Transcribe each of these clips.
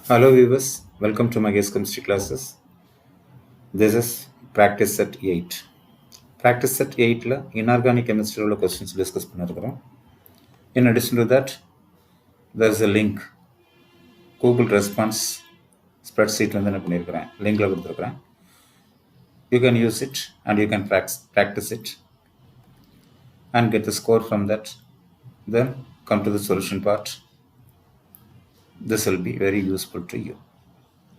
Hello viewers, welcome to my guest chemistry classes. This is practice set 8. Practice set 8ல inorganic chemistry உள்ள questions discuss பண்ணிருக்கிறோம். In addition to that, there is a link Google response spreadsheet வந்து என்ன பண்ணியிருக்கிறேன் லிங்க்ல கொடுத்துருக்கிறேன். You can use it and you can practice it and get the score from that. Then come to the solution part. This will be very useful to you.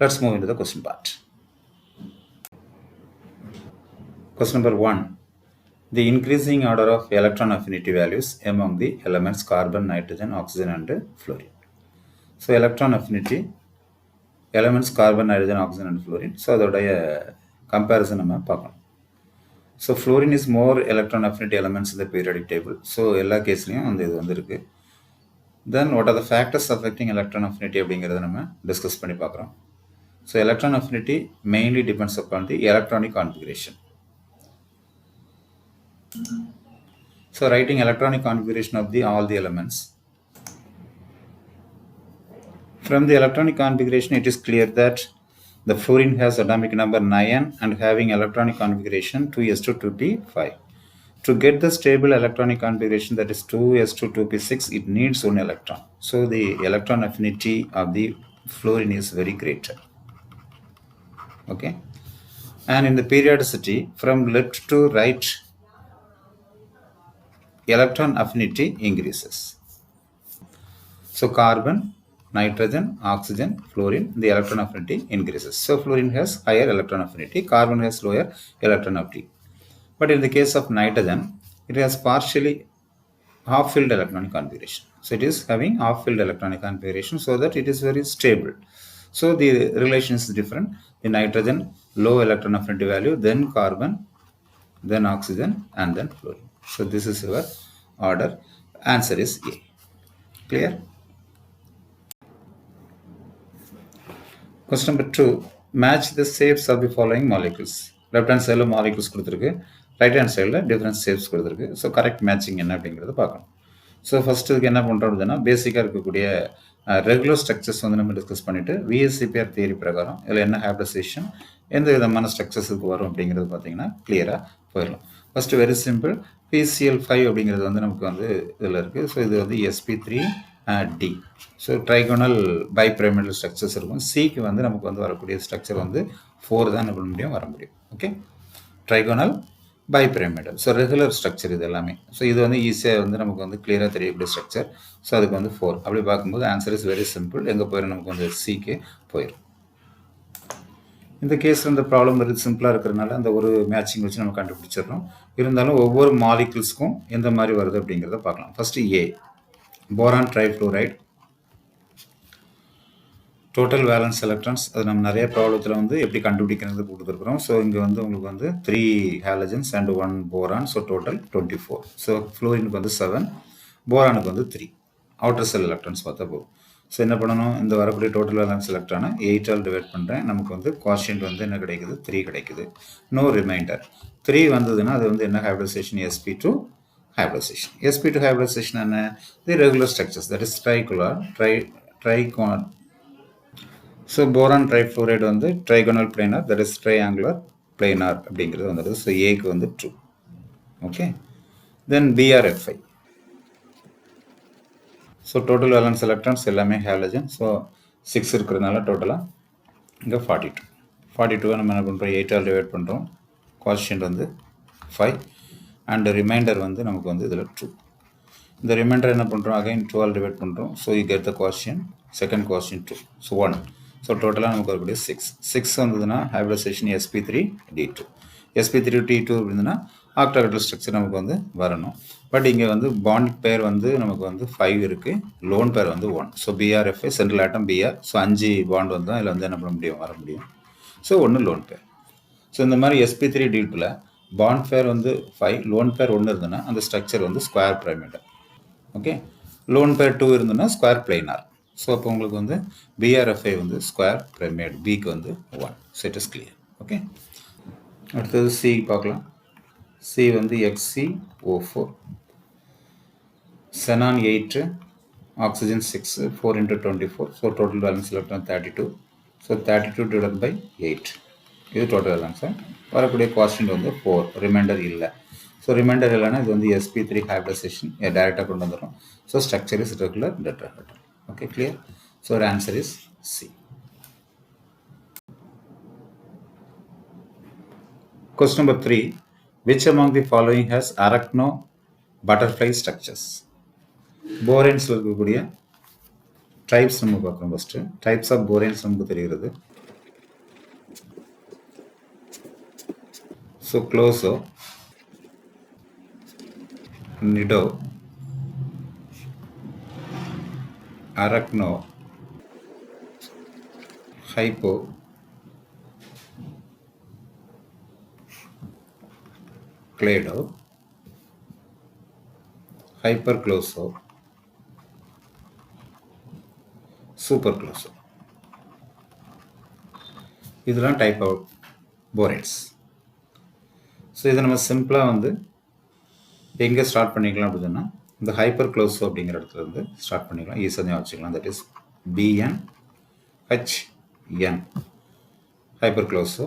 Let's move into the question part. Question number 1. The increasing order of electron affinity values among the elements carbon, nitrogen, oxygen and fluorine. So electron affinity elements carbon, nitrogen, oxygen and fluorine. So அதோடைய comparison நம்ம பார்க்கணும். So fluorine is more electron affinity elements in the periodic table. So எல்லா கேஸ்லையும் அந்த இது வந்து இருக்கு. Then what are the factors affecting electron affinity அப்படிங்கிறத நம்ம டிஸ்கஸ் பண்ணி பார்க்குறோம். So electron affinity mainly depends upon the electronic configuration. So writing electronic configuration of all the elements. From the electronic configuration, it is clear that the fluorine has atomic number 9 and having electronic configuration 2s2 2p5. To get the stable electronic configuration, that is 2s2 2p6, it needs one electron. So the electron affinity of the fluorine is very great. Okay. And in the periodicity, from left to right, electron affinity increases. So carbon, nitrogen, oxygen, fluorine, the electron affinity increases. So fluorine has higher electron affinity, carbon has lower electron affinity. But in the case of nitrogen, it has partially half-filled electronic configuration. So it is having half-filled electronic configuration so that it is very stable. So the relation is different. The nitrogen, low electron affinity value, then carbon, then oxygen, and then fluorine. So this is your order. Answer is A. Clear? Question number 2. Match the shapes of the following molecules. Left hand side molecules கொடுத்திருக்கு, right hand side different shapes கொடுத்திருக்கு. So correct matching என்ன அப்படிங்கிறத பார்க்கணும். So first இதுக்கு என்ன பண்ணுறோம் அப்படின்னா பேசிக்காக இருக்கக்கூடிய ரெகுலர் ஸ்ட்ரக்சர்ஸ் வந்து நம்ம டிஸ்கஸ் பண்ணிவிட்டு விஎஸ்சிபிஆர் தியரி பிரகாரம் இதில் என்ன ஹைப்ரிடைசேஷன் எந்த விதமான ஸ்ட்ரக்சர்ஸுக்கு வரும் அப்படிங்கிறது பார்த்தீங்கன்னா கிளியராக போயிடலாம். ஃபஸ்ட்டு வெரி சிம்பிள், பிசிஎல்5 அப்படிங்கிறது வந்து நமக்கு வந்து இதில் இருக்குது. ஸோ இது வந்து sp3 டி. ஸோ ட்ரைகோனல் பைபிரமிடல் ஸ்ட்ரக்சர்ஸ் இருக்கும். சிக்கு வந்து நமக்கு வந்து வரக்கூடிய ஸ்ட்ரக்சர் வந்து 4 தான் பண்ண முடியும் வர முடியும். Okay, trigonal bipyramidal. So regular structure இது எல்லாமே. ஸோ இது வந்து ஈஸியாக வந்து நமக்கு வந்து கிளியராக தெரியக்கூடிய ஸ்ட்ரக்சர். ஸோ அதுக்கு வந்து 4. அப்படி பார்க்கும்போது ஆன்சர் இஸ் வெரி சிம்பிள். எங்கே போயிடும், நமக்கு வந்து சிக்கு போயிடும். இந்த கேஸில் இந்த ப்ராப்ளம் வெரி சிம்பிளாக இருக்கிறதுனால அந்த ஒரு மேட்சிங் வச்சு நம்ம கண்டுபிடிச்சிடறோம். இருந்தாலும் ஒவ்வொரு மாலிகுல்ஸ்க்கும் எந்த மாதிரி வருது அப்படிங்கிறத பார்க்கலாம். First A, boron trifluoride, total valence electrons. அது நம்ம நிறைய ப்ராப்ளத்தில் வந்து எப்படி கண்டுபிடிக்கிறது கொடுத்துருக்குறோம். ஸோ இங்கே வந்து உங்களுக்கு வந்து 3 halogens and 1 boron. So total 24. So ஃப்ளோரினுக்கு வந்து 7, போரானுக்கு வந்து 3. அவுட்டர் செல் எலக்ட்ரான்ஸ் பார்த்தா போகும். ஸோ என்ன பண்ணணும், இந்த வரக்கூடிய டோட்டல் வேலன்ஸ் எலக்ட்ரானை 8ஆல் டிவைட் பண்ணுறேன். நமக்கு வந்து குவாஷியன்ட் வந்து என்ன கிடைக்குது, 3 கிடைக்குது. No reminder. 3 வந்ததுன்னா அது வந்து என்ன hybridisation, sp2 hybridization. sp2 hybridization என்ன, the regular structures, that is tricolor, trigonal. So boron trifluoride வந்து trigonal planar, that is triangular planar அப்படிங்கிறது வந்துடுது. ஸோ ஏக்கு வந்து 2. ஓகே, தென் BRFI. So total valence electrons எல்லாமே ஹாலஜன். ஸோ 6 இருக்கிறதுனால டோட்டலாக இங்கே 42. 42 நம்ம என்ன பண்ணுறோம், 8ஆல் டிவைட் பண்ணுறோம். குவாஷியன்ட் வந்து 5 அண்ட் ரிமைண்டர் வந்து நமக்கு வந்து இதில் 2. இந்த ரிமைண்டர் என்ன பண்ணுறோம், அகைன் 12 டிவைட் பண்ணுறோம். So you get the quotient, second quotient 2. So 1. So டோட்டலாக நமக்கு வரக்கூடிய 6 வந்ததுன்னா ஹைப்ரிடைசேஷன் sp3d2. sp3d2 இருந்ததுன்னா ஆக்டாகடல் ஸ்ட்ரக்சர் நமக்கு வந்து வரணும். பட் இங்கே வந்து பாண்ட் பேர் வந்து நமக்கு வந்து 5 இருக்குது, லோன் பேர் வந்து 1. So BRFI central atom BR. So 5 bond வந்து அதில் வந்து என்ன பண்ண முடியும், வர முடியும். So 1 lone pair. ஸோ இந்த மாதிரி sp3d2ல பாண்ட் பேர் வந்து 5, லோன் பேர் 1 இருந்ததுன்னா அந்த ஸ்ட்ரக்சர் வந்து square pyramidal. Okay, lone pair 2 இருந்ததுன்னா ஸ்கொயர் பிளைனார். ஸோ அப்போ உங்களுக்கு வந்து BRFI வந்து ஸ்கொயர் பிரமிட், பிக்கு வந்து 1. So it is clear. Okay, அடுத்தது சி பார்க்கலாம். சி வந்து XeO4, xenon 8, oxygen 6, 4 into 24, so total valence electron 32, so 32 divided by 8, இது total valence. வரக்கூடிய கோஷன்ட் வந்து 4, ரிமைண்டர் இல்லை. ஸோ ரிமைண்டர் இல்லைன்னா இது வந்து sp3 hybridization டைரெக்டாக கொண்டு வந்துடும். So structure is regular tetrahedral. Okay, clear? So answer is C. Question number 3. Which among the following has arachno butterfly structures? Boranes இருக்கக்கூடிய டைப்ஸ் நம்ம பார்க்குறோம். ஃபஸ்ட்டு டைப்ஸ் ஆஃப் போரேன்ஸ் நமக்கு தெரிகிறது. So closo, nido, arachno, hypho, klado, hyper closo, super closo. இதெல்லாம் type of போரேன்ஸ். So இதை நம்ம சிம்பிளாக வந்து எங்கே ஸ்டார்ட் பண்ணிக்கலாம் அப்படின்னா, இந்த ஹைப்பர் க்ளோசோ அப்படிங்கிற இடத்துல இருந்து ஸ்டார்ட் பண்ணிக்கலாம். ஈஸியாக வச்சுக்கலாம். That is BN HN hyper closo.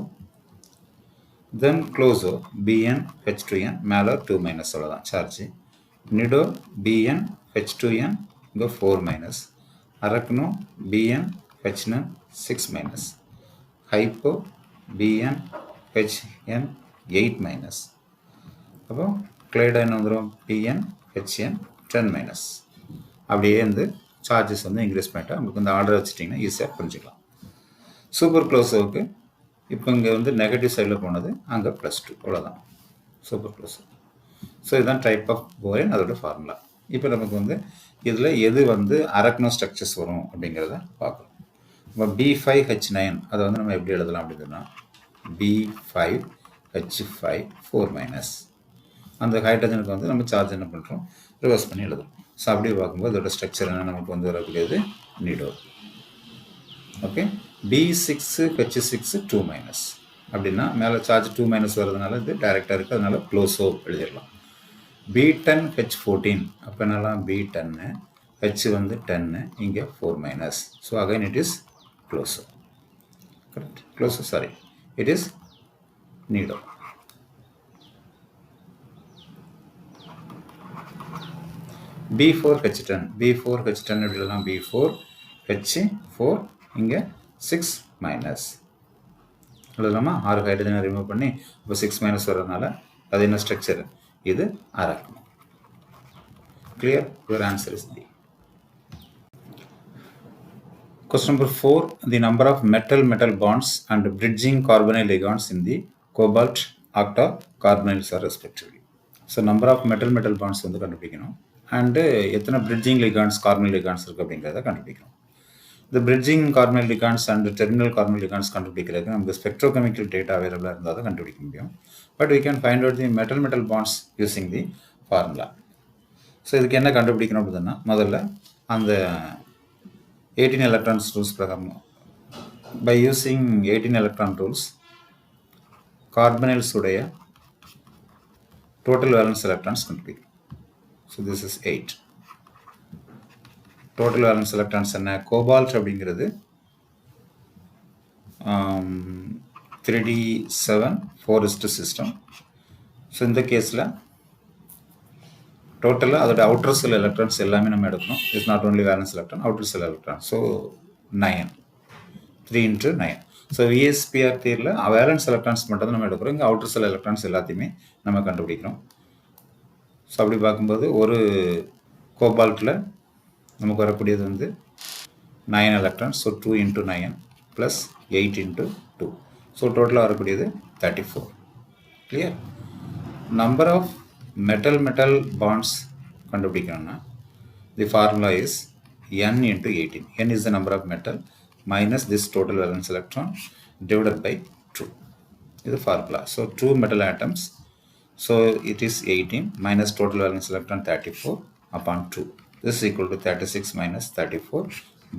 Then closo BN H2N, மேலே 2- அவ்வளோதான் சார்ஜ். நிடோ பிஎன் ஹெச்2என், இங்கே 4-. Arachno BN HN 6-. Hypho BN HN 8-. அப்போ கிளேடோ என்ன வந்துடும், பிஎன் ஹெச்என் 10-. அப்படியே வந்து சார்ஜஸ் வந்து இன்க்ரீஸ் பண்ணிட்டா உங்களுக்கு இந்த ஆர்டர் வச்சுட்டிங்கன்னா ஈஸியாக புரிஞ்சுக்கலாம். சூப்பர் க்ளோஸோவுக்கு இப்போ இங்கே வந்து நெகட்டிவ் சைடில் போனது, அங்கே +2, அவ்வளோதான் சூப்பர் க்ளோஸோ. ஸோ இதுதான் டைப் ஆஃப் போரேன், அதோட ஃபார்முலா. இப்போ நமக்கு வந்து இதில் எது வந்து அரக்னோ ஸ்ட்ரக்சர்ஸ் வரும் அப்படிங்கிறத பார்க்கணும். இப்போ B5H9 அதை வந்து நம்ம எப்படி எழுதலாம் அப்படின்னா, B5H5 4-. அந்த ஹைட்ரஜனுக்கு வந்து நம்ம சார்ஜ் என்ன பண்ணுறோம், ரிவர்ஸ் பண்ணி எழுதுறோம். ஸோ அப்படி பார்க்கும்போது அதோட ஸ்ட்ரக்சர் என்ன நமக்கு வந்து வரக்கூடியது நிடோ. Okay, B6H6 2-. அப்படின்னா மேலே சார்ஜ் 2- வர்றதுனால இது டைரெக்டாக இருக்குது, அதனால க்ளோஸோ எழுதிடலாம். B10H14, அப்போ என்னெல்லாம் B10, H வந்து 10, இங்கே 4-. So again it is closo. Correct, closo, sorry, it is nido. B4H10, B4H10 எப்படிலாம், B4H4, இங்கே 6-. எழுதலாமா? 6 ஹைட்ரஜனை ரிமூவ் பண்ணி இப்போ 6- வர்றதுனால அது என்ன ஸ்ட்ரக்சர், இது arachno. Clear? Your answer is D. Question number 4. The number of metal bonds and bridging carbonyl ligands in the cobalt octa carbonyls are respectively. So number of metal bonds வந்து கண்டுபிடிக்கணும். And எத்தனை bridging லிகாண்ட்ஸ் carbonyl லிகாண்ட்ஸ் இருக்குது அப்படிங்கிறத கண்டுபிடிக்கணும். இந்த bridging carbonyl ligands and terminal carbonyl ligands கண்டுபிடிக்கிறதுக்கு நமக்கு spectrochemical data அவைலபிளாக இருந்தால் தான் கண்டுபிடிக்க முடியும். But we can find out the metal bonds using the formula. So இதுக்கு என்ன கண்டுபிடிக்கணும் அப்படின்னா, முதல்ல அந்த 18 electrons rules பிரகாரம், by using 18 electron rules, carbonyls உடைய total valence electrons கண்டுபிடிக்கணும். So this is 8. total valence electrons என்ன, கோபால்ட் அப்படிங்கிறது 3d7 4 system. ஸோ இந்த கேஸில் டோட்டலாக அதோட அவுட்டர் செல் எலக்ட்ரான்ஸ் எல்லாமே நம்ம எடுக்கணும். It's not only valence electron, outer shell electron. So 9, 3 into 9. So VSEPR theory valence electrons மட்டும் தான் நம்ம எடுக்கிறோம். இங்கே அவுட்டர் செல் எலக்ட்ரான்ஸ் எல்லாத்தையுமே நம்ம கண்டுபிடிக்கிறோம். ஸோ அப்படி பார்க்கும்போது ஒரு கோபால்ட்டில் நமக்கு வரக்கூடியது வந்து 9 electrons. So 2 into 9 plus 8 into 2. So டோட்டலாக வரக்கூடியது 34. Clear? Number of metal bonds கண்டுபிடிக்கணும்னா the formula is n into 18. n is the number of metal minus this total valence electron divided by 2. இது formula. So 2 metal atoms. So it is 18 minus total valence electron 34 upon 2. This is equal to 36 minus 34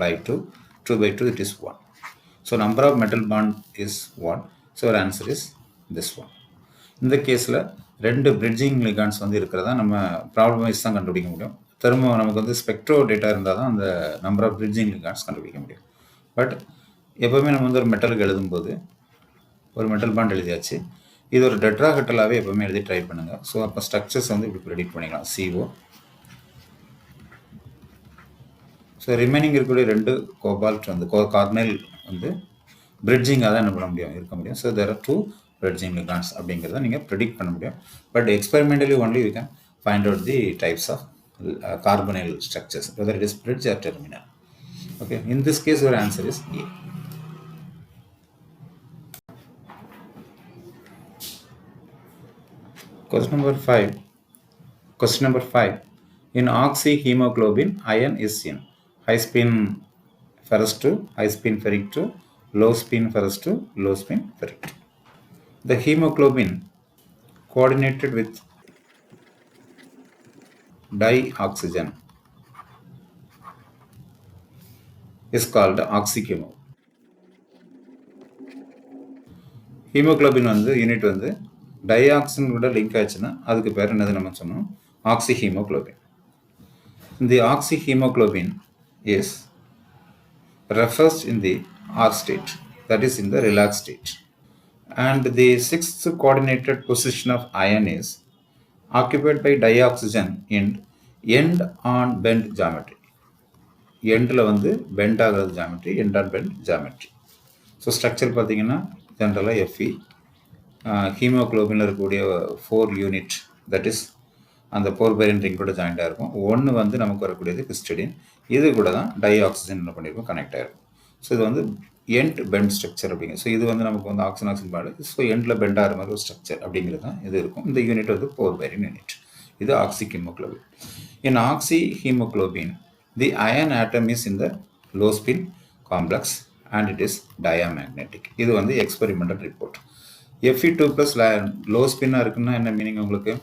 by 2. 2 by 2 it is 1. So number of metal bond is 1. So our answer is this one. இந்த கேஸில் 2 bridging லிகாண்ட்ஸ் வந்து இருக்கிறதா நம்ம problem wise தான் கண்டுபிடிக்க முடியும். திரும்ப நமக்கு வந்து ஸ்பெக்ட்ரோ டேட்டா இருந்தால் தான் அந்த நம்பர் ஆஃப் பிரிட்ஜிங் லிகாண்ட்ஸ் கண்டுபிடிக்க முடியும். பட் எப்போவுமே நம்ம வந்து ஒரு மெட்டலுக்கு எழுதும்போது ஒரு மெட்டல் பாண்ட் எழுதியாச்சு, இது ஒரு டெட்ராஹெட்டலாகவே எப்போவுமே எழுதி ட்ரை பண்ணுங்கள். ஸோ அப்போ ஸ்ட்ரக்சர்ஸ் வந்து இப்படி ப்ரெடிக்ட் பண்ணிக்கலாம். CO. ஸோ ரிமைனிங் இருக்கக்கூடிய 2 கோபால்ட் வந்து கார்பனைல் வந்து பிரிட்ஜிங்காக தான் என்ன பண்ண முடியும், இருக்க முடியும். So there are 2 bridging ligands அப்படிங்கிறத நீங்கள் ப்ரெடிக்ட் பண்ண முடியும். But experimentally only you can find out the types of carbonyl structures, whether it is bridge or terminal. Okay, in this case your answer is A. Question number 5. In oxyhemoglobin, iron is in high spin ferrous to high spin ferric to low spin ferrous to low spin ferric. The hemoglobin coordinated with dioxygen is called oxyhemo. Haemoglobin வந்து unit வந்து dioxin கூட link ஆச்சுன்னா அதுக்கு பேர் என்னது நம்ம சொன்னோம், ஆக்சிஹீமோக்ளோபின். The oxyhemoglobin is refers in the R state, that is in the relaxed state. And the 6th coordinated position of iron is occupied by dioxygen in end on bend geometry. எண்டில் வந்து bent ஆகிறது geometry, end on bent geometry. So structure பார்த்தீங்கன்னா ஜென்ரலாக Fe, ஹீமோக்ளோபினில் இருக்கக்கூடிய 4 unit, that is அந்த போர்பெரின் ring கூட ஜாயிண்டாக இருக்கும். ஒன்று வந்து நமக்கு வரக்கூடியது ஹிஸ்டிடின், இது கூட தான் டைஆக்சிஜன் என்ன பண்ணியிருக்கும், கனெக்ட் ஆகிருக்கும். ஸோ இது வந்து எண்ட் பெண்ட் ஸ்ட்ரக்சர் அப்படிங்க. ஸோ இது வந்து நமக்கு வந்து ஆக்சிஜன் பாடு, ஸோ எண்டில் பெண்ட் ஆகிற மாதிரி ஒரு ஸ்ட்ரக்சர் அப்படிங்கிறது தான் இது இருக்கும். இந்த யூனிட் வந்து போர்பெரின் யூனிட். இது ஆக்சிஹீமோக்ளோபின். இன் ஆக்சிஹீமோக்ளோபின் the iron atom is in the low spin complex and it is diamagnetic. இது வந்து experimental report. Fe2 plus low spin இருக்குன்னா என்ன மீனிங் உங்களுக்கு?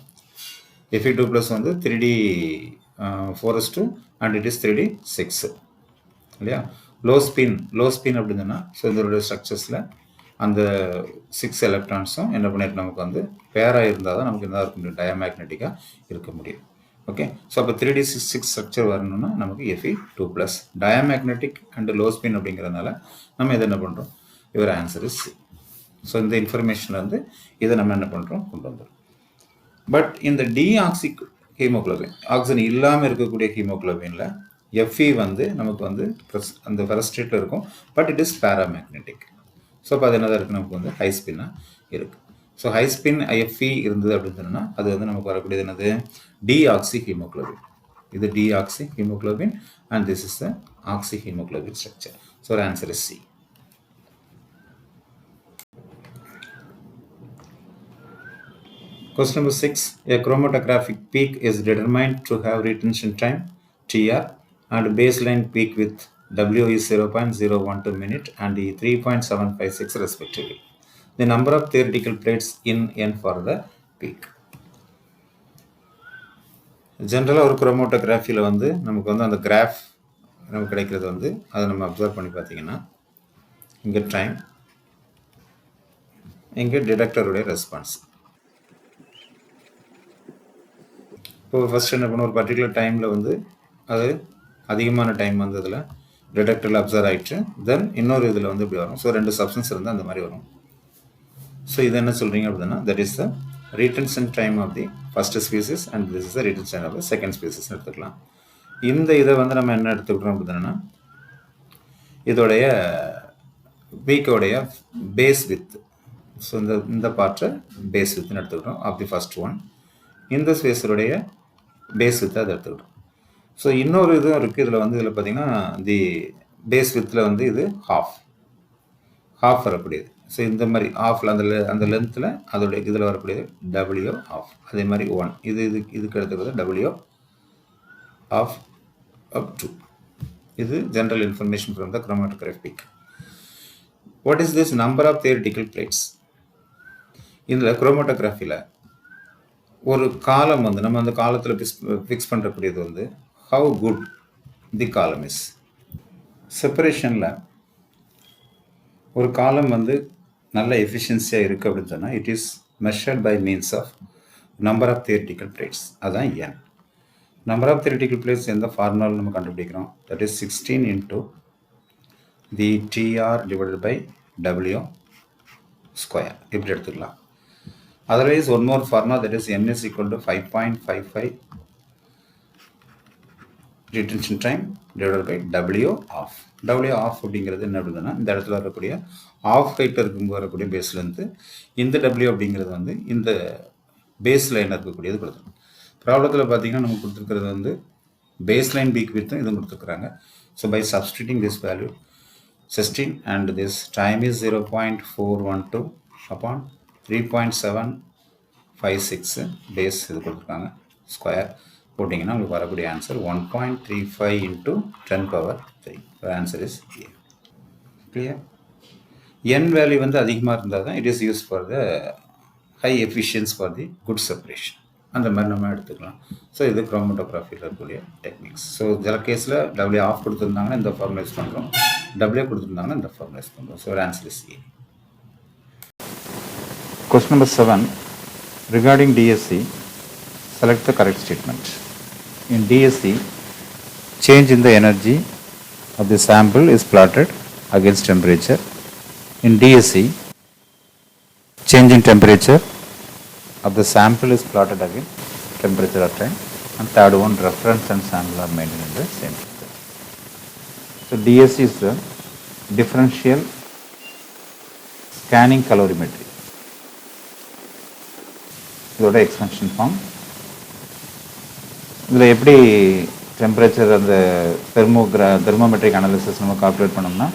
Fe2 plus வந்து 3D 4s2 and it is 3D 6 இல்லையா? லோ ஸ்பின் அப்படின்னா so இதோட ஸ்ட்ரக்சர்ஸில் அந்த 6 எலக்ட்ரான்ஸும் என்ன பண்ணிட்டு நமக்கு வந்து பேராக இருந்தால் தான் நமக்கு என்ன இருக்க முடியும், டயமேக்னெட்டிக்காக இருக்க முடியும். ஓகே, ஸோ அப்போ 3D6 ஸ்ட்ரக்சர் வரணும்னா நமக்கு Fe2+, diamagnetic and low spin அப்படிங்கிறதுனால நம்ம இதை என்ன பண்ணுறோம், இவர் ஆன்சர் இஸ் C. ஸோ இந்த இன்ஃபர்மேஷனில் வந்து இதை நம்ம என்ன பண்ணுறோம், கொண்டு வந்துடும். பட் இந்த டிஆக்சி ஹீமோக்ளோபின், ஆக்சிஜன் இல்லாமல் இருக்கக்கூடிய ஹீமோக்ளோபினில் Fe வந்து நமக்கு வந்து அந்த ஃபெரஸ்ட்ரேட்டில் இருக்கும், but it is paramagnetic. So அப்போ அது என்னதான் இருக்குது, நமக்கு வந்து ஹை ஸ்பின்னாக இருக்குது. ஸோ ஹை ஸ்பின் Fe இருந்தது அப்படின்னு சொன்னால் அது வந்து நமக்கு வரக்கூடியது என்னது, டிஆக்சி ஹீமோக்ளோபின். இது deoxy haemoglobin and this is the oxy haemoglobin structure. So answer is C. Question number 6. A chromatographic peak is determined to have retention time TR and baseline peak with W is 0.012 minute and E 3.756 respectively. The number of theoretical plates in N for the peak. ஜென்ரலாக ஒரு குரோமோட்டோகிராஃபியில் வந்து நமக்கு வந்து அந்த graph நமக்கு கிடைக்கிறது வந்து அதை நம்ம அப்சர்வ் பண்ணி பார்த்தீங்கன்னா இங்கே டைம், இங்கே டிடெக்டருடைய ரெஸ்பான்ஸ். இப்போ ஃபஸ்ட் என்ன பண்ணுவோம், ஒரு பர்டிகுலர் டைமில் வந்து அது அதிகமான டைம் வந்து அதில் டிடெக்டரில் அப்சர்வ் ஆகிட்டு தென் இன்னொரு இதில் வந்து இப்படி வரும். ஸோ 2 சப்ஸ்டன்ஸ் இருந்தால் அந்த மாதிரி வரும். ஸோ இது என்ன சொல்கிறீங்க அப்படின்னா, that is the retention time of the first species and this is the retention of the second species எடுத்துக்கலாம். இந்த இதை வந்து நம்ம என்ன எடுத்துக்கிட்டோம் அப்படின்னா, இதோடைய பீக்கோடைய பேஸ் வித், ஸோ இந்த பார்ட்டை பேஸ் வித்னு எடுத்துக்கிட்டோம் ஆஃப் தி ஃபர்ஸ்ட் ஒன். இந்த ஸ்பேஸருடைய பேஸ் வித் அதை எடுத்துக்கிட்டோம். ஸோ இன்னொரு இதுவும் இருக்குது இதில் வந்து, இதில் பார்த்தீங்கன்னா தி பேஸ் வித்தில் வந்து இது ஹாஃப் வரக்கூடியது. ஸோ இந்த மாதிரி ஆஃபில் அந்த லென்த்தில் அதோடைய இதில் வரக்கூடியது W ஆஃப், அதே மாதிரி 1 இதுக்கு எடுத்துக்கிறது W ஆஃப் அப் 2. இது general information from the chromatographic. What is this number of theoretical plates? இதில் குரோமோட்டோகிராஃபியில் ஒரு காலம் வந்து நம்ம அந்த காலத்தில் ஃபிக்ஸ் பண்ணுறக்கூடியது வந்து ஹவு குட் தி காலம் இஸ். செப்பரேஷனில் ஒரு காலம் வந்து நல்ல எஃபிஷியன்சியாக இருக்குது அப்படின்னு சொன்னால் it is measured by means of number of theoretical plates, அதுதான் N. number of theoretical plates எந்த ஃபார்முலாவில் நம்ம கண்டுபிடிக்கிறோம், that is 16 into the TR divided by W square, இப்படி எடுத்துக்கலாம். Otherwise one more formula, that is N is equal to 5.55 retention time divided by W off. W off அப்படிங்கிறது என்ன அப்படின்னா, இந்த இடத்துல வரக்கூடிய ஆஃப் ஹைட் இருக்கும்போது வரக்கூடிய பேஸ்லேருந்து இந்த W அப்படிங்கிறது வந்து இந்த பேஸ் லைனில் இருக்கக்கூடியது கொடுத்துருக்கோம். ப்ராப்ளத்தில் பார்த்தீங்கன்னா நமக்கு கொடுத்துருக்கிறது வந்து பேஸ் லைன் பீக் வித்தும் இதுவும் கொடுத்துருக்குறாங்க. So by substituting this value 16 and this time is 0.412 upon 3.756 base இது கொடுத்துருக்காங்க ஸ்கொயர் போட்டிங்கன்னா உங்களுக்கு வரக்கூடிய answer 1.35 into 10 power 3. Answer is A. Clear? n value வந்து அதிகமாக இருந்தால் தான் it is use for the high efficiency for the good separation, அந்த மாதிரி நம்ம எடுத்துக்கலாம். ஸோ இது குரோமட்டோகிராஃபியில் இருக்கக்கூடிய டெக்னிக்ஸ். ஸோ சில கேஸில் W ஆஃப் கொடுத்துருந்தாங்கன்னா இந்த ஃபார்முலா யூஸ் பண்ணுறோம், W கொடுத்துருந்தாங்கன்னா இந்த ஃபார்முலா யூஸ் பண்ணுறோம். So answer is A. Question number 7. Regarding DSC, select the correct statement. In DSC, change in the energy of the sample is plotted against temperature. In DSC, change in temperature of the sample is plotted against temperature of time. And third one, reference and sample are maintained in the same temperature. So DSC is the differential scanning calorimetry. இதோட எக்ஸ்பென்ஷன் form. இதில் எப்படி temperature அந்த தெர்மோமெட்ரிக் analysis நம்ம calculate பண்ணோம்னா,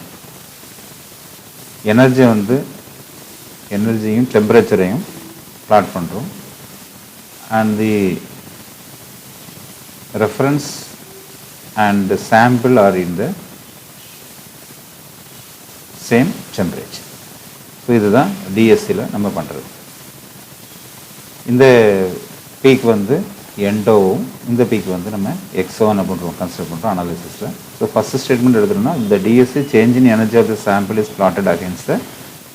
எனர்ஜியும் டெம்பரேச்சரையும் plot பண்ணுறோம். And the reference and sample are in the same temperature. So இதுதான் டிஎஸ்சியில் நம்ம பண்ணுறது. இந்த பீக் வந்து எண்டோவும் இந்த பீக் வந்து நம்ம எக்ஸோன்னு பண்ணுறோம், கன்சிடர் பண்ணுறோம் அனாலிசிஸில். ஸோ ஃபஸ்ட்டு ஸ்டேட்மெண்ட் எடுத்துட்டோம்னா, இந்த DSC change in energy of the sample is plotted against the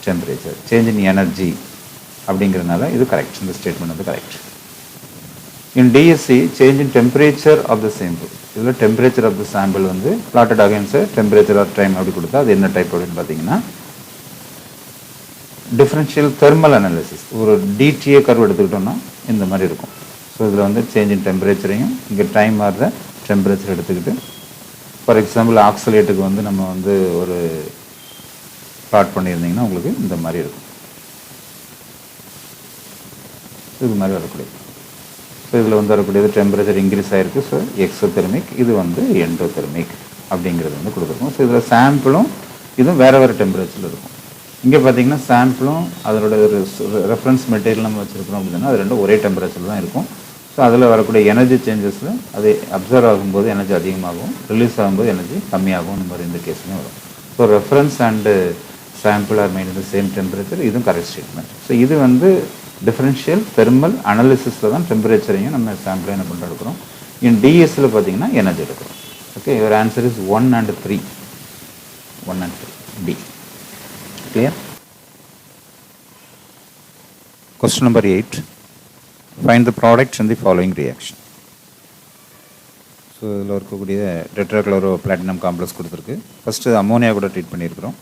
temperature. Change in energy அப்படிங்கிறதுனால இது கரெக்ட், இந்த ஸ்டேட்மெண்ட் வந்து correct. In DSC change in temperature of the sample, இதில் டெம்பரேச்சர் ஆஃப் த சாம்பிள் வந்து plotted against temperature of time அப்படி கொடுத்தா அது என்ன டைப் அப்படின்னு பார்த்தீங்கன்னா, டிஃப்ரென்ஷியல் தெர்மல் அனாலிசிஸ். ஒரு டிடிஏ கர்வ் எடுத்துக்கிட்டோம்னா இந்த மாதிரி இருக்கும். ஸோ இதில் வந்து சேஞ்ச் இன் டெம்பரேச்சரையும் இங்கே டைம் ஆகிற டெம்பரேச்சர் எடுத்துக்கிட்டு, ஃபார் எக்ஸாம்பிள் ஆக்சலேட்டுக்கு வந்து நம்ம வந்து ஒரு பிளாட் பண்ணியிருந்தீங்கன்னா உங்களுக்கு இந்த மாதிரி இருக்கும். இது மாதிரி வரக்கூடியது. ஸோ இதில் வந்து வரக்கூடியது டெம்பரேச்சர் இன்க்ரீஸ் ஆகிருக்கு. ஸோ எக்ஸோதெர்மிக், இது வந்து எண்டோதெர்மிக் அப்படிங்கிறது வந்து கொடுத்துருக்கோம். ஸோ இதில் சாம்பிளும் இதுவும் வேறு வேறு டெம்பரேச்சரில் இருக்கும். இங்கே பார்த்தீங்கன்னா சாம்பிளும் அதோட ஒரு ரெஃபரன்ஸ் மெட்டீரியல் நம்ம வச்சுருக்கிறோம் அப்படின்னா அது ரெண்டும் ஒரே டெம்பரேச்சர் தான் இருக்கும். ஸோ அதில் வரக்கூடிய எனர்ஜி சேஞ்சஸில் அது அப்சர்வ் ஆகும்போது எனர்ஜி அதிகமாகும், ரிலீஸ் ஆகும்போது எனர்ஜி கம்மியாகும். இந்த மாதிரி இந்த கேஸ்லையும் வரும். So reference and sample are main இந்த சேம் டெம்பரேச்சர், இதுவும் கரெக்ட் ஸ்டேட்மெண்ட். ஸோ இது வந்து டிஃபரன்ஷியல் தெர்மல் அனாலிசிஸில் தான் டெம்பரேச்சரையும் நம்ம சாம்பிளையும் என்ன பண்ணுறோம் எடுக்கிறோம். இன் டிஎஸ்சில் பார்த்தீங்கன்னா எனர்ஜி எடுக்கிறோம். Okay, your answer is 1 and 3. 1 and 3 D. Clear? Question number 8. Find the product in the following reaction. So இதில் இருக்கக்கூடிய டெட்ராக்ளோரோ பிளாட்டினம் காம்ப்ளெக்ஸ் கொடுத்துருக்கு. ஃபஸ்ட்டு அமோனியா கூட ட்ரீட் பண்ணியிருக்கிறோம்.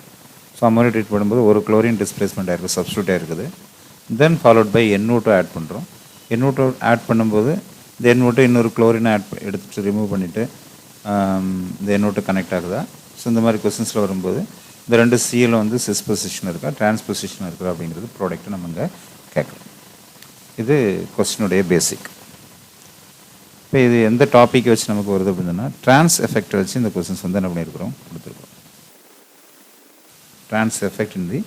ஸோ அமோனியா ட்ரீட் பண்ணும்போது ஒரு குளோரின் டிஸ்பிளேஸ்மெண்ட் ஆகிருக்கு, சப்ஸ்டியூட் ஆகிருக்குது. தென் ஃபாலோட் பை NO2 ஆட் பண்ணுறோம். NO2 ஆட் பண்ணும்போது இந்த NO2 இன்னொரு குளோரினை எடுத்துகிட்டு ரிமூவ் பண்ணிவிட்டு இந்த NO2 கனெக்ட் ஆகுதா. ஸோ இந்த மாதிரி கொஸ்டின்ஸில் வரும்போது இந்த ரெண்டு சிஎல் வந்து சிஸ் பொசிஷன் இருக்கா டிரான்ஸ்பொசிஷன் இருக்கா அப்படிங்கிறது ப்ராடக்ட்டை நம்ம இங்கே கேட்குறோம். இது கொஸ்டினுடைய பேசிக். இப்போ இது எந்த டாப்பிக்கை வச்சு நமக்கு வருது அப்படின்னா, ட்ரான்ஸ் எஃபெக்ட் வச்சு இந்த கொஸ்டின்ஸ் வந்து என்ன பண்ணியிருக்கிறோம், கொடுத்துருக்கோம். Trans effect in the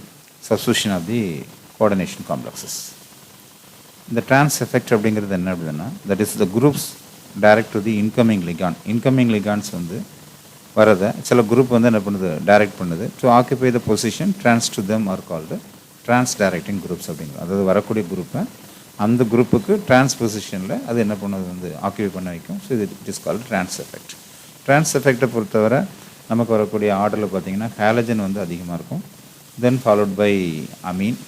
substitution of the coordination complexes. இந்த ட்ரான்ஸ் எஃபெக்ட் அப்படிங்கிறது என்ன அப்படின்னா, that is the groups direct to the incoming ligand. Incoming ligands வந்து வரதை சில குரூப் வந்து என்ன பண்ணுது, டைரக்ட் பண்ணுது. To occupy the position trans to them are called trans directing groups அப்படிங்கிறது. அதாவது வரக்கூடிய குரூப்பை அந்த குரூப்புக்கு ட்ரான்ஸ் பொசிஷனில் அது என்ன பண்ணுறது வந்து ஆக்குபை பண்ண வைக்கும். ஸோ இது it is called trans effect. Trans எஃபெக்டை பொறுத்தவரை நமக்கு வரக்கூடிய ஆர்டரில் பார்த்திங்கன்னா ஹாலஜன் வந்து அதிகமாக இருக்கும். Then followed by amine,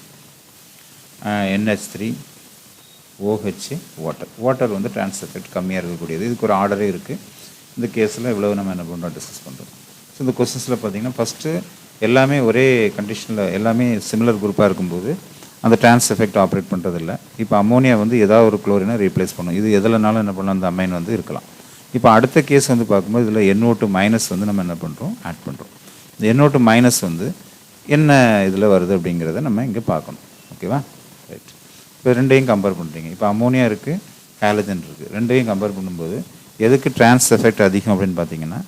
NH3, OH water வந்து ட்ரான்ஸ் எஃபெக்ட் கம்மியாக இருக்கக்கூடியது. இதுக்கு ஒரு ஆர்டரே இருக்குது. இந்த கேஸில் இவ்வளவு நம்ம என்ன பண்ணுறோம் டிஸ்கஸ் பண்ணுறோம். ஸோ இந்த கொஸ்டின்ஸில் பார்த்தீங்கன்னா ஃபஸ்ட்டு எல்லாமே ஒரே கண்டிஷனில் எல்லாமே சிமிலர் குரூப்பாக இருக்கும்போது அந்த ட்ரான்ஸ் எஃபெக்ட் ஆப்ரேட் பண்ணுறதில்ல. இப்போ அமோனியா வந்து ஏதாவது ஒரு குளோரினை ரீப்ளேஸ் பண்ணும். இது எதுலனாலும் என்ன பண்ணலாம், அந்த அமைன் வந்து இருக்கலாம். இப்போ அடுத்த கேஸ் வந்து பார்க்கும்போது இதில் NO2 மைனஸ் வந்து நம்ம என்ன பண்ணுறோம், ஆட் பண்ணுறோம். இந்த NO2 மைனஸ் வந்து என்ன இதில் வருது அப்படிங்கிறத நம்ம இங்கே பார்க்கணும். ஓகேவா, ரைட். இப்போ ரெண்டையும் கம்பேர் பண்ணுறீங்க. இப்போ அமோனியா இருக்குது, ஹாலஜன் இருக்குது. ரெண்டையும் கம்பேர் பண்ணும்போது எதுக்கு ட்ரான்ஸ் எஃபெக்ட் அதிகம் அப்படின்னு பார்த்தீங்கன்னா,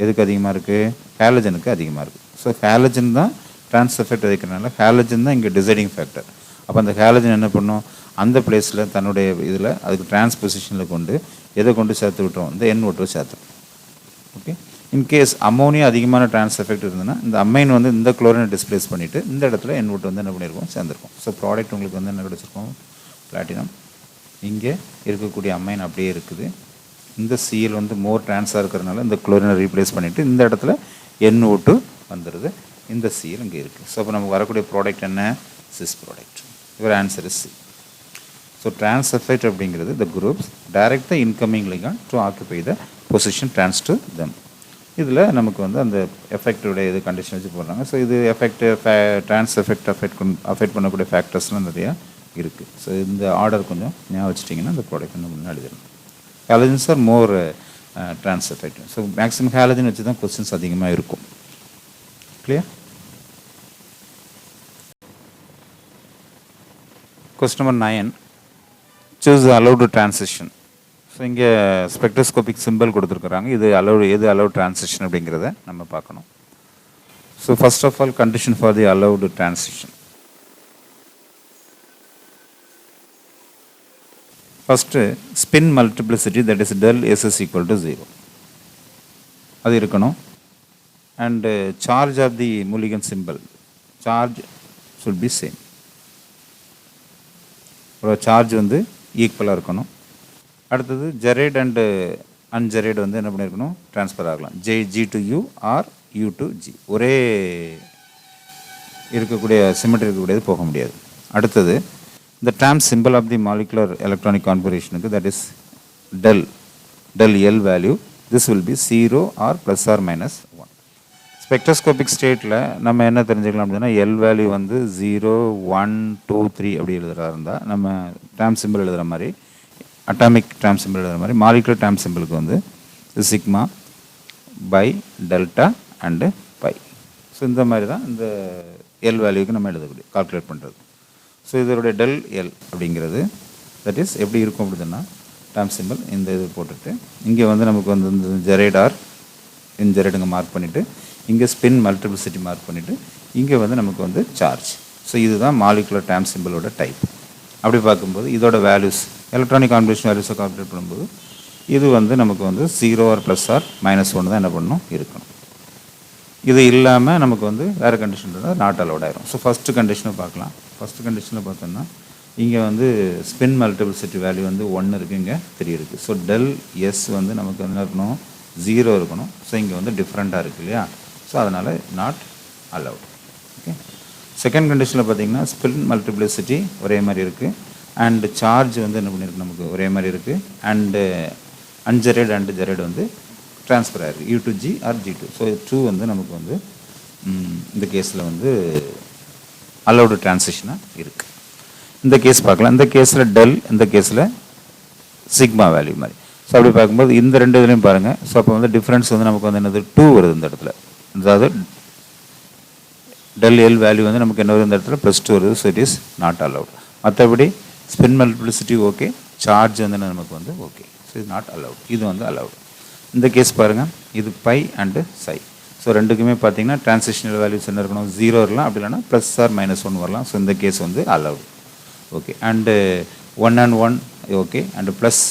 எதுக்கு அதிகமாக இருக்குது, ஹாலஜனுக்கு அதிகமாக இருக்குது. ஸோ ஹாலஜன் தான் ட்ரான்ஸ் எஃபெக்ட் அதிகறதுனால ஹாலஜன் தான் இங்கே டிசைடிங் ஃபேக்டர். அப்போ அந்த ஹாலஜன் என்ன பண்ணும், அந்த பிளேஸில் தன்னுடைய இதில் அதுக்கு டிரான்ஸ்பொசிஷனில் கொண்டு எதை கொண்டு சேர்த்து விட்டுரும், இந்த NO2 சேர்த்துரும். ஓகே, இன்கேஸ் அமோனியா அதிகமான ட்ரான்ஸ் எஃபெக்ட் இருந்ததுன்னா இந்த அமைன் வந்து இந்த குளோரினை டிஸ்பிளேஸ் பண்ணிவிட்டு இந்த இடத்துல NO2 வந்து என்ன பண்ணியிருக்கோம், சேர்ந்துருக்கும். ஸோ ப்ராடக்ட் உங்களுக்கு வந்து என்ன கிடச்சிருக்கோம், பிளாட்டினம். இங்கே இருக்கக்கூடிய அமைன் அப்படியே இருக்குது. இந்த Cl வந்து மோர் ட்ரான்ஸாக இருக்கிறதுனால இந்த குளோரினை ரீப்ளேஸ் பண்ணிவிட்டு இந்த இடத்துல NO2 வந்துடுது. இந்த Cl இங்கே இருக்குது. ஸோ அப்போ நமக்கு வரக்கூடிய ப்ராடக்ட் என்ன, cis product. Your answer is C. So trans effect அப்படிங்கிறது the groups direct the incoming ligand to occupy the position trans to them. இதில் நமக்கு வந்து அந்த எஃபெக்டோடைய இது கண்டிஷன் வச்சு போடுறாங்க. ஸோ இது எஃபெக்ட் ட்ரான்ஸ் எஃபெக்ட் அஃபெக்ட் பண்ணக்கூடிய ஃபேக்டர்ஸ்லாம் நிறையா இருக்குது. ஸோ இந்த ஆர்டர் கொஞ்சம் ஞாபகம் வச்சிட்டிங்கன்னா இந்த ப்ராடக்ட் வந்து முன்னாடி தரும். Halogens are more trans effect. So maximum halogen வச்சு தான் கொஸ்டின்ஸ் அதிகமாக இருக்கும். Clear? Question number 9. Choose the allowed transition. So இங்கே ஸ்பெக்ட்ரோஸ்கோபிக் சிம்பிள் கொடுத்துருக்குறாங்க. இது allowed transition அப்படிங்கிறத நம்ம பார்க்கணும். So first of all condition for the allowed transition. First spin multiplicity that is del S is equal to 0 அது இருக்கணும். And charge of the Mulliken symbol, charge should be same. ஒரு charge வந்து ஈக்குவலாக இருக்கணும். அடுத்தது ஜெரேட் அண்டு அன்ஜெரேட் வந்து என்ன பண்ணியிருக்கணும், ட்ரான்ஸ்ஃபர் ஆகலாம். G to U or U to G. ஒரே இருக்கக்கூடிய சிமெட்ரி இருக்கக்கூடியது போக முடியாது. அடுத்தது இந்த term symbol of the molecular electronic கான்ஃபிகரேஷனுக்கு that is del L value this will be 0 or plus or minus 1. Spectroscopic ஸ்டேட்டில் நம்ம என்ன தெரிஞ்சுக்கலாம் அப்படின்னா எல் வேல்யூ வந்து 0, 1, 2, 3 அப்படி எழுதுறதா இருந்தால் நம்ம ட்ராம் சிம்பிள் எழுதுகிற மாதிரி, அட்டாமிக் ட்ராம் சிம்பிள் எழுதுகிற மாதிரி மாலிகுலர் ட்ராம் சிம்பிளுக்கு வந்து sigma pi delta and pi. So இந்த மாதிரி தான் இந்த எல் வேல்யூக்கு நம்ம எழுதக்கூடிய கால்குலேட் பண்ணுறது. ஸோ இதனுடைய del L அப்படிங்கிறது தட் இஸ் எப்படி இருக்கும் அப்படின்னா, ட்ராம் சிம்பிள் இந்த இது போட்டுட்டு இங்கே வந்து நமக்கு வந்து இந்த ஜெரேட் ஆர் இன்ஜெரேடுங்க மார்க் பண்ணிவிட்டு இங்கே ஸ்பின் மல்டிப்ளிசிட்டி மார்க் பண்ணிவிட்டு இங்கே வந்து நமக்கு வந்து சார்ஜ். ஸோ இதுதான் மாலிகுலர் ட்ராம் சிம்பிளோட டைப். அப்படி பார்க்கும்போது இதோட வேல்யூஸ் எலக்ட்ரானிக் கான்ஃபிகரேஷன் வேல்யூஸை கால்குலேட் பண்ணும்போது இது வந்து நமக்கு வந்து 0 ஆர் ப்ளஸ் ஆர் மைனஸ் 1 தான் என்ன பண்ணணும், இருக்கணும். இது இல்லாமல் நமக்கு வந்து வேறு கண்டிஷன் இருந்தால் நாட் அலோட் ஆயிரும். ஸோ ஃபஸ்ட்டு கண்டிஷனை பார்க்கலாம். ஃபஸ்ட்டு கண்டிஷனில் பார்த்தோம்னா இங்கே வந்து ஸ்பின் மல்டிப்ளிசிட்டி வேல்யூ வந்து 1 இருக்குது, இங்கே 3 இருக்குது. ஸோ del S வந்து நமக்கு என்ன இருக்கணும், 0 இருக்கணும். ஸோ இங்கே வந்து டிஃப்ரெண்ட்டாக இருக்குது இல்லையா, ஸோ அதனால் நாட் அலவுட். ஓகே, செகண்ட் கண்டிஷனில் பார்த்தீங்கன்னா ஸ்பின் மல்டிப்ளிசிட்டி ஒரே மாதிரி இருக்குது அண்டு சார்ஜ் வந்து என்ன பண்ணியிருக்கு நமக்கு ஒரே மாதிரி இருக்குது அண்டு அன்ஜெரேட் அண்டு ஜெரேட் வந்து ட்ரான்ஸ்ஃபர் ஆகிருக்கு U to G or G to. So 2 வந்து நமக்கு வந்து இந்த கேஸில் வந்து அலவுடு ட்ரான்சிஷனாக இருக்குது. இந்த கேஸ் பார்க்கலாம். இந்த கேஸில் டெல், இந்த கேஸில் சிக்மா வேல்யூ மாதிரி. ஸோ அப்படி பார்க்கும்போது இந்த ரெண்டு இதுலையும் பாருங்கள். ஸோ அப்போ வந்து டிஃப்ரென்ஸ் வந்து நமக்கு வந்து என்னது 2 வருது இந்த இடத்துல. அதாவது del L வேல்யூ வந்து நமக்கு என்ன வருது இந்த இடத்துல +2 வருது. So it is not allowed. மற்றபடி ஸ்பின் மல்டிப்ளிசிட்டி ஓகே, சார்ஜ் வந்து நமக்கு வந்து ஓகே. ஸோ இது நாட் அலவுட். இது வந்து அலவுட். இந்த கேஸ் பாருங்கள், இது பை அண்டு சை. ஸோ ரெண்டுக்குமே பார்த்தீங்கன்னா டிரான்சிஷனல் வேல்யூஸ் என்ன இருக்கணும், 0 வரலாம், அப்படி இல்லைனா ப்ளஸ் ஆர் மைனஸ் 1 வரலாம். ஸோ இந்த கேஸ் வந்து allowed. Okay, and 1 and 1 okay, and plus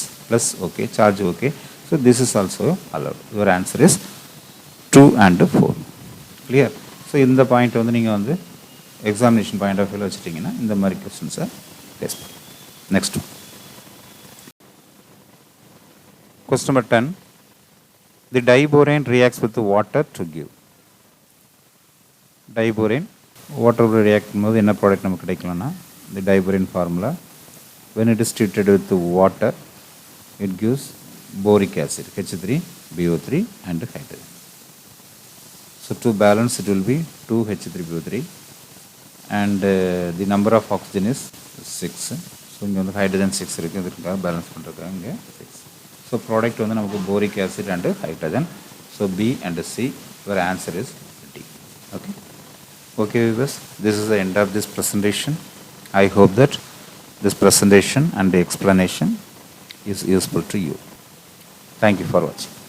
okay, charge okay. So this is also allowed. Your answer is 2 and 4. Clear? So இந்த பாயிண்ட் வந்து நீங்கள் வந்து எக்ஸாமினேஷன் பாயிண்ட் ஆஃப் வியூவில் வச்சுட்டிங்கன்னா இந்த மாதிரி கொஸ்டின்ஸை டெஸ்ட் பண்ணுங்கள். Next question number 10. The diborane reacts with the water to give. Diborane water react பண்ணும்போது என்ன ப்ராடக்ட் நமக்கு கிடைக்கலன்னா, the diborane formula When it is treated with water, it gives boric acid, H3BO3 and hydrogen. So to balance it will be 2H3BO3 and the number of oxygen is 6. So இங்க வந்து hydrogen 6 இருக்கு, இதுக்காக balance பண்ணிருக்காங்க இங்க 6. So product வந்து நமக்கு boric acid and hydrogen. So B and C, your answer is D. Okay. Okay viewers, this is the end of this presentation. I hope that this presentation and the explanation is useful to you. Thank you for watching.